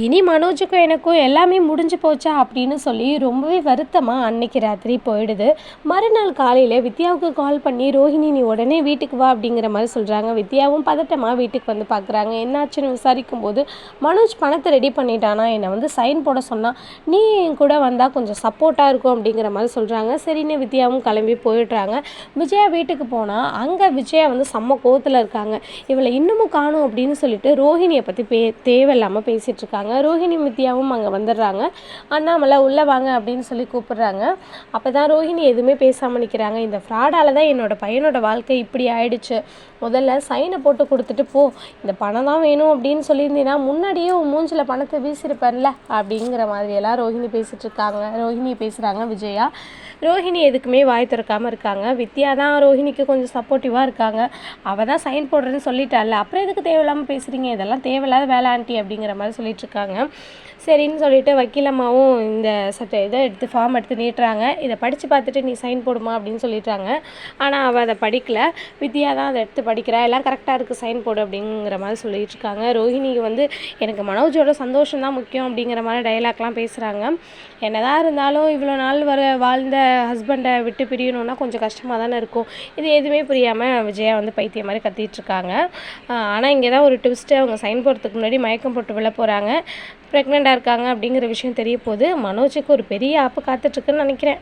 இனி மனோஜுக்கும் எனக்கும் எல்லாமே முடிஞ்சு போச்சா அப்படின்னு சொல்லி ரொம்பவே வருத்தமாக அன்னைக்கு ராத்திரி போயிடுது. மறுநாள் காலையில் வித்யாவுக்கு கால் பண்ணி, ரோஹிணி நீ உடனே வீட்டுக்கு வா அப்படிங்கிற மாதிரி சொல்கிறாங்க. வித்யாவும் பதட்டமாக வீட்டுக்கு வந்து பார்க்குறாங்க. என்னாச்சுன்னு விசாரிக்கும் போது, மனோஜ் பணத்தை ரெடி பண்ணிட்டானா, என்னை வந்து சைன் போட சொன்னால் நீ என் கூட வந்தால் கொஞ்சம் சப்போர்ட்டாக இருக்கும் அப்படிங்கிற மாதிரி சொல்கிறாங்க. சரின்னு வித்யாவும் கிளம்பி போயிடுறாங்க. விஜயா வீட்டுக்கு போனால் அங்கே விஜயா வந்து செம்ம கோவத்தில் இருக்காங்க. இவளை இன்னமும் காணும் அப்படின்னு சொல்லிட்டு ரோஹிணியை பற்றி தேவையில்லாமல் பேசிகிட்டு இருக்காங்க. ரோஹிணி வித்யாவும் அங்கே வந்துடுறாங்க. அண்ணாமலை உள்ளே வாங்க அப்படின்னு சொல்லி கூப்பிடுறாங்க. அப்போ தான் ரோஹிணி எதுவுமே பேசாமல் நிற்கிறாங்க. இந்த ஃப்ராடால் தான் என்னோடய பையனோட வாழ்க்கை இப்படி ஆயிடுச்சு. முதல்ல சைனை போட்டு கொடுத்துட்டு போ, இந்த பணம் தான் வேணும் அப்படின்னு சொல்லியிருந்தீங்கன்னா முன்னாடியே உன் மூஞ்சில் பணத்தை வீசியிருப்பார்ல அப்படிங்கிற மாதிரியெல்லாம் ரோஹிணி பேசிகிட்டு இருக்காங்க. ரோஹிணி பேசுகிறாங்க விஜயா. ரோஹிணி எதுக்குமே வாய் திறக்காமல் இருக்காங்க. வித்யா தான் ரோஹிணிக்கு கொஞ்சம் சப்போர்ட்டிவாக இருக்காங்க. அவள் தான் சைன் போடுறேன்னு சொல்லிட்டால, அப்புறம் எதுக்கு தேவையில்லாமல் பேசுகிறீங்க, இதெல்லாம் தேவையில்லாத வேலை ஆண்டி அப்படிங்கிற மாதிரி சொல்லிட்டு இருக்காங்க. சரின்னு சொல்லிட்டு வக்கீலம்மாவும் இந்த இதை எடுத்து ஃபார்ம் எடுத்து நீட்டுறாங்க. இதை படித்து பார்த்துட்டு நீ சைன் போடுமா அப்படின்னு சொல்லிடுறாங்க. ஆனால் அவள் அதை படிக்கல. வித்யா தான் அதை எடுத்து படிக்கிறா. எல்லாம் கரெக்டாக இருக்குது, சைன் போடு அப்படிங்கிற மாதிரி சொல்லிட்டு இருக்காங்க. ரோஹிணிக்கு வந்து எனக்கு மனோஜோட சந்தோஷம் தான் முக்கியம் அப்படிங்கிற மாதிரி டைலாக்லாம் பேசுகிறாங்க. என்னதான் இருந்தாலும் இவ்வளோ நாள் வாழ்ந்த ஹஸ்பண்டை விட்டு பிரியணும்னா கொஞ்சம் கஷ்டமாக தானே இருக்கும். இது எதுவுமே புரியாமல் விஜயா வந்து பைத்தியம் மாதிரி கத்திட்டு இருக்காங்க. ஆனால் இங்கே தான் ஒரு ட்விஸ்ட்டு, அவங்க சைன் போடுறதுக்கு முன்னாடி மயக்கம் போட்டு விழ போகிறாங்க. ப்ரெக்னெண்ட்டாக இருக்காங்க அப்படிங்கிற விஷயம் தெரிய போகுது. மனோஜுக்கு ஒரு பெரிய ஆப்பு காத்துட்ருக்குன்னு நினைக்கிறேன்.